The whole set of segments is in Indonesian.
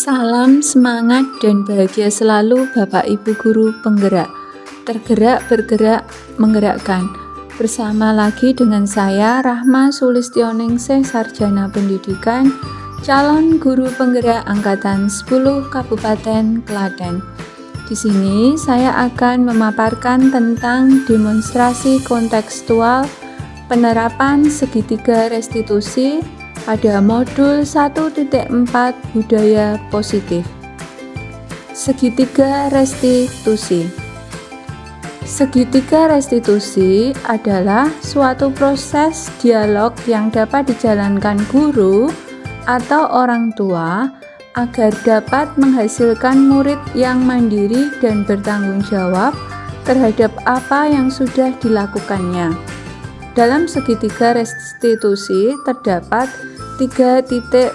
Salam semangat dan bahagia selalu Bapak Ibu Guru penggerak. Tergerak, bergerak, menggerakkan. Bersama lagi dengan saya Rahma Sulistioningse, Sarjana Pendidikan, calon guru penggerak angkatan 10 Kabupaten Klaten. Di sini saya akan memaparkan tentang demonstrasi kontekstual penerapan segitiga restitusi pada modul 1.4 budaya positif. Segitiga restitusi. Segitiga restitusi adalah suatu proses dialog yang dapat dijalankan guru atau orang tua agar dapat menghasilkan murid yang mandiri dan bertanggung jawab terhadap apa yang sudah dilakukannya. Dalam segitiga restitusi terdapat 3 titik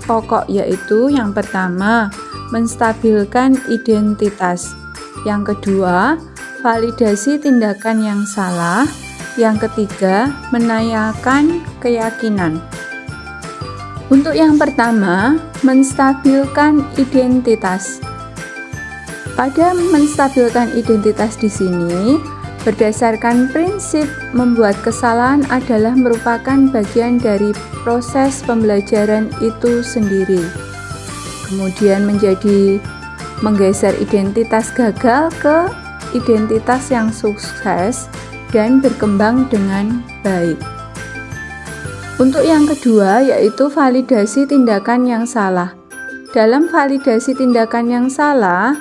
pokok, yaitu yang pertama, menstabilkan identitas, yang kedua, validasi tindakan yang salah, yang ketiga, menanyakan keyakinan. Untuk yang pertama, menstabilkan identitas. Pada menstabilkan identitas di sini, berdasarkan prinsip membuat kesalahan adalah merupakan bagian dari proses pembelajaran itu sendiri. Kemudian menjadi menggeser identitas gagal ke identitas yang sukses dan berkembang dengan baik. Untuk yang kedua, yaitu validasi tindakan yang salah. Dalam validasi tindakan yang salah,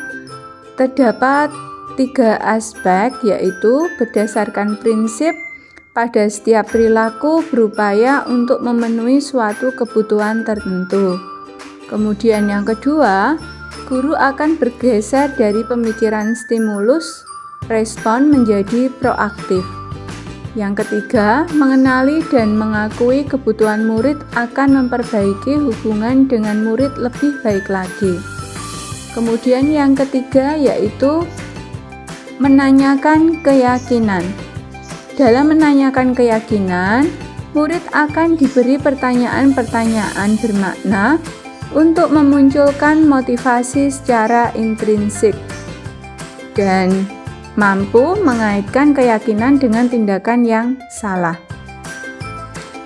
terdapat 3 aspek, yaitu berdasarkan prinsip pada setiap perilaku berupaya untuk memenuhi suatu kebutuhan tertentu. Kemudian yang kedua, guru akan bergeser dari pemikiran stimulus respon menjadi proaktif. Yang ketiga, mengenali dan mengakui kebutuhan murid akan memperbaiki hubungan dengan murid lebih baik lagi. Kemudian yang ketiga, yaitu menanyakan keyakinan. Dalam menanyakan keyakinan, murid akan diberi pertanyaan-pertanyaan bermakna untuk memunculkan motivasi secara intrinsik dan mampu mengaitkan keyakinan dengan tindakan yang salah.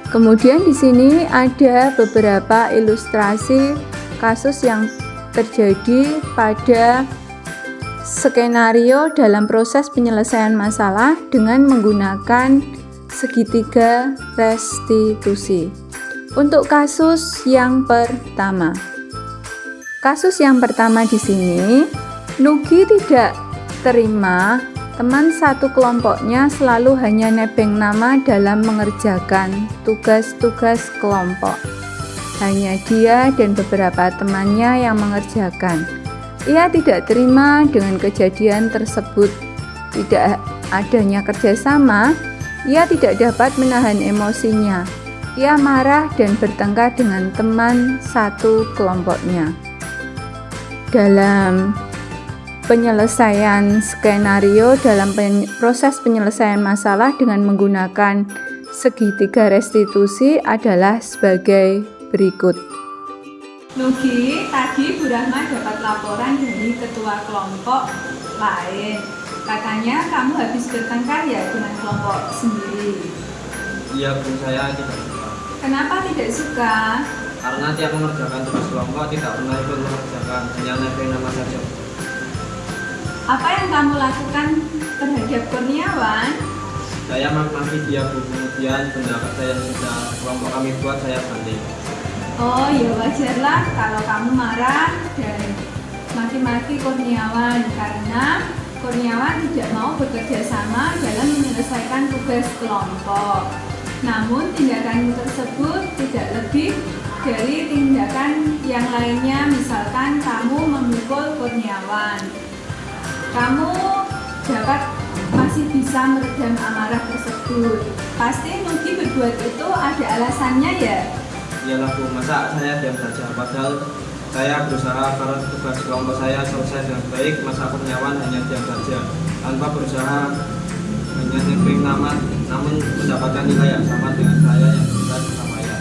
Kemudian di sini ada beberapa ilustrasi kasus yang terjadi pada skenario dalam proses penyelesaian masalah dengan menggunakan segitiga restitusi. Untuk kasus yang pertama. Kasus yang pertama di sini, Nugi tidak terima teman satu kelompoknya selalu hanya nebeng nama dalam mengerjakan tugas-tugas kelompok. Hanya dia dan beberapa temannya yang mengerjakan. Ia tidak terima dengan kejadian tersebut. Tidak adanya kerjasama, ia tidak dapat menahan emosinya. Ia marah dan bertengkar dengan teman satu kelompoknya. Dalam penyelesaian skenario dalam proses penyelesaian masalah dengan menggunakan segitiga restitusi adalah sebagai berikut. Nugi, tadi Bu Rahma dapat laporan dari ketua kelompok lain. Katanya kamu habis bertengkar ya dengan kelompok sendiri. Iya Bu, saya tidak suka. Kenapa tidak suka? Karena tiap mengerjakan tugas kelompok tidak pernah ikut mengerjakan, hanya nebeng nama saja. Apa yang kamu lakukan terhadap Kurniawan? Saya maki dia Bu, kemudian benda kerja yang sudah kelompok kami buat saya banting. Oh ya, wajarlah kalau kamu marah dan maki-maki Kurniawan karena Kurniawan tidak mau bekerja sama dalam menyelesaikan tugas kelompok. Namun tindakanmu tersebut tidak lebih dari tindakan yang lainnya, misalkan kamu memukul Kurniawan. Kamu masih bisa meredam amarah tersebut. Pasti Nugi berbuat itu ada alasannya ya? Iyalah Bu, masa saya diam saja, padahal saya berusaha karena tugas kelompok saya selesai dengan baik. Masa Kurniawan hanya diam saja tanpa berusaha, hanya nebeng nama, namun mendapatkan nilai yang sama dengan saya yang berusaha sama ya.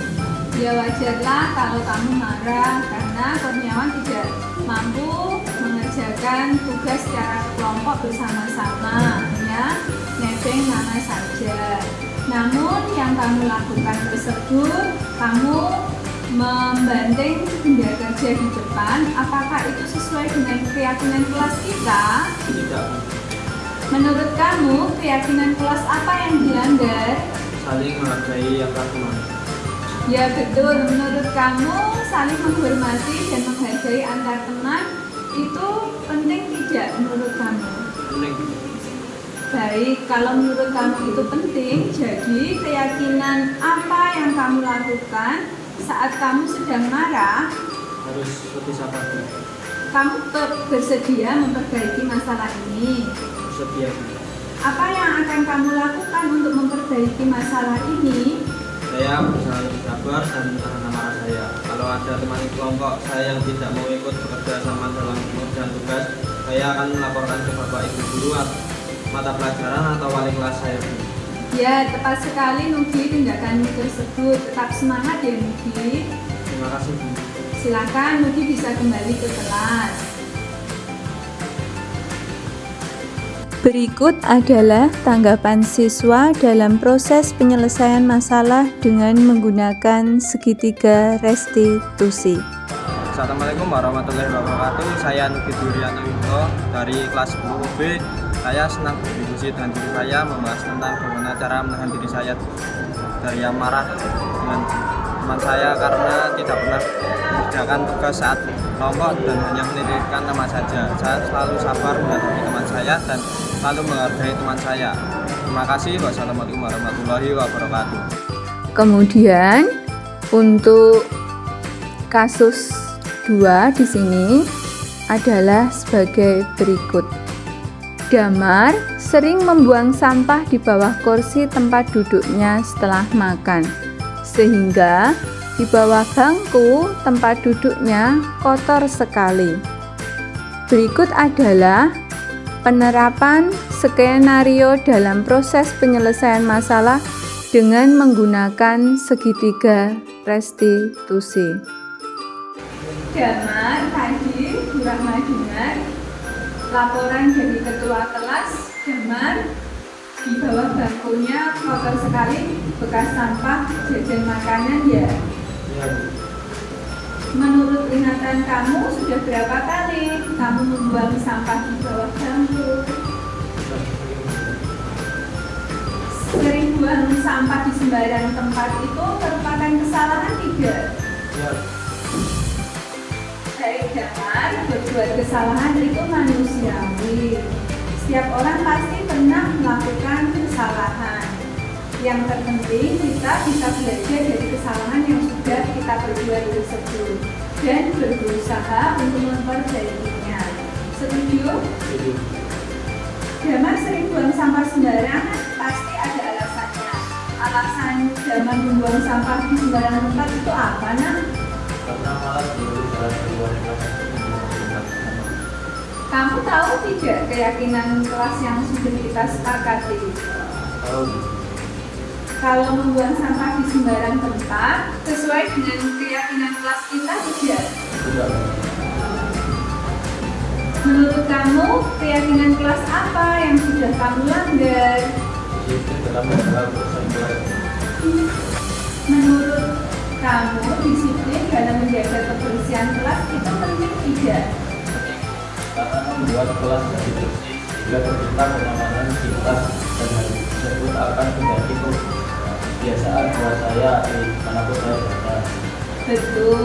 Ya wajarlah kalau kamu marah karena karena Kurniawan tidak mampu mengerjakan tugas secara kelompok bersama-sama, hanya nebeng nama saja. Namun yang kamu lakukan tersebut, kamu membanting benda kerja di depan, apakah itu sesuai dengan keyakinan kelas kita? Tidak. Menurut kamu, keyakinan kelas apa yang dilanggar? Saling menghargai antar teman. Ya betul, menurut kamu saling menghormati dan menghargai antar teman itu penting tidak menurut kamu? Penting. Baik, kalau menurut kamu itu penting, jadi keyakinan apa yang kamu lakukan saat kamu sedang marah? Harus lebih sabar. Kamu bersedia memperbaiki masalah ini? Bersedia. Apa yang akan kamu lakukan untuk memperbaiki masalah ini? Saya berusaha lebih sabar dan menahan amarah saya. Kalau ada teman kelompok saya yang tidak mau ikut bekerja sama dalam pengerjaan tugas, saya akan melaporkan ke Bapak Ibu Guru mata pelajaran atau wali kelas saya. Ya, tepat sekali Nugi tindakanmu tersebut. Tetap semangat ya Nugi. Terima kasih, Bu. Silakan Nugi bisa kembali ke kelas. Berikut adalah tanggapan siswa dalam proses penyelesaian masalah dengan menggunakan segitiga restitusi. Assalamualaikum warahmatullahi wabarakatuh. Saya Nugi Durianto dari kelas 10B. Saya senang berdiskusi dengan diri saya, membahas tentang bagaimana cara menahan diri saya dari amarah dengan teman saya karena tidak pernah mengerjakan tugas saat kelompok dan hanya menitipkan nama saja. Saya selalu sabar menghadapi teman saya dan selalu menghargai teman saya. Terima kasih. Wassalamualaikum warahmatullahi wabarakatuh. Kemudian untuk kasus 2 di sini adalah sebagai berikut. Damar sering membuang sampah di bawah kursi tempat duduknya setelah makan, sehingga di bawah bangku tempat duduknya kotor sekali. Berikut adalah penerapan skenario dalam proses penyelesaian masalah dengan menggunakan segitiga restitusi. Damar, tadi Bu Rahma dengar laporan dari ketua kelas. Damar, di bawah bangkunya kotor sekali, bekas sampah jajan makanan ya. Ya, Bu. Menurut ingatan kamu sudah berapa kali kamu membuang sampah di bawah bangku? Sering buang sampah di sembarang tempat itu merupakan kesalahan tidak? Ya. Baik Damar, berbuat kesalahan itu manusiawi. Setiap orang pasti pernah melakukan kesalahan. Yang terpenting kita bisa belajar dari kesalahan yang sudah kita perbuat tersebut dan berusaha untuk memperbaikinya. Setuju? Setuju. Damar sering buang sampah sembarangan, pasti ada alasannya. Alasan Damar membuang sampah di sembarangan tempat itu apa, Nak? Karena malas jalan keluar kelas. Kamu tahu tidak keyakinan kelas yang sudah kita sepakati? Tahu. Kalau membuang sampah di sembarang tempat sesuai dengan keyakinan kelas kita tidak? Tidak. Menurut kamu keyakinan kelas apa yang sudah kamu langgar? Itu dalam masalah urusan kelas. Menurut kamu disiplin dalam menjaga kebersihan kelas itu penting tidak? Karena membuat kelas jadi bersih sehingga tercipta kenyamanan di kelas dan hal tersebut akan menjadi kebiasaan buat saya dimanapun saya berada. Betul,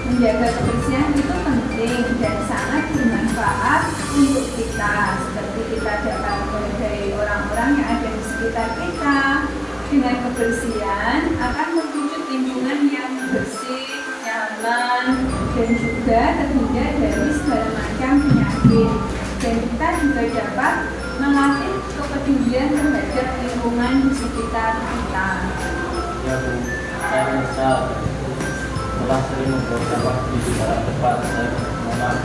menjaga kebersihan itu penting dan sangat bermanfaat untuk kita, seperti kita dapat menghargai orang-orang yang ada di sekitar kita. Dengan kebersihan akan mewujud lingkungan yang bersih, nyaman, dan juga terhindar dari segala macam penyakit. Dan kita juga dapat melatih kepedulian terhadap lingkungan di sekitar kita. Ya Bu, saya menyesal telah sering membuang sampah di sembarang tempat. Saya mohon maaf.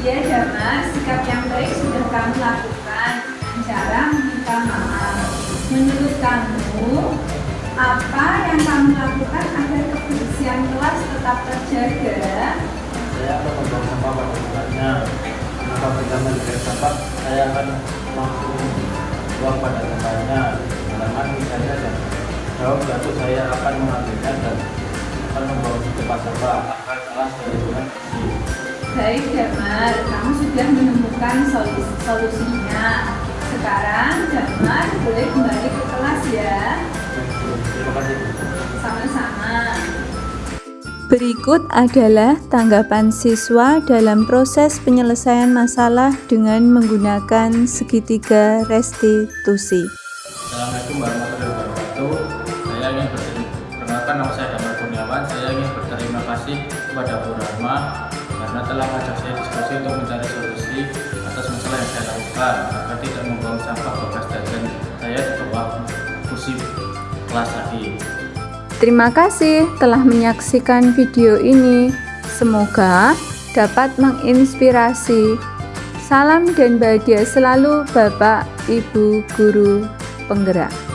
Iya Damar, sikap yang baik sudah kamu lakukan dengan cara meminta maaf. Menurut kamu, Apa yang kamu lakukan agar kebersihan kelas tetap terjaga? Saya akan membuang sampah pada tempatnya. Jika bersama dengan sampah, saya akan langsung buang pada tempatnya. Selama misalnya daun jatuh, saya akan mengambilnya dan akan membawa ke tempat sampah agar kelas lingkungan bersih. Baik Damar, kamu sudah menemukan solusinya. Sekarang Damar boleh kembali ke kelas ya. Terima kasih. Sama-sama. Berikut adalah tanggapan siswa dalam proses penyelesaian masalah dengan menggunakan segitiga restitusi. Assalamualaikum warahmatullahi wabarakatuh. Perkenalkan, nama saya Damar Kurniawan. Saya ingin berterima kasih kepada Bu Rahma karena telah mengajak saya diskusi untuk mencari solusi atas masalah yang saya lakukan agar tidak membuang sampah bekas jajan saya di bawah kursi kelas tadi. Terima kasih telah menyaksikan video ini. Semoga dapat menginspirasi. Salam dan bahagia selalu Bapak, Ibu, Guru, Penggerak.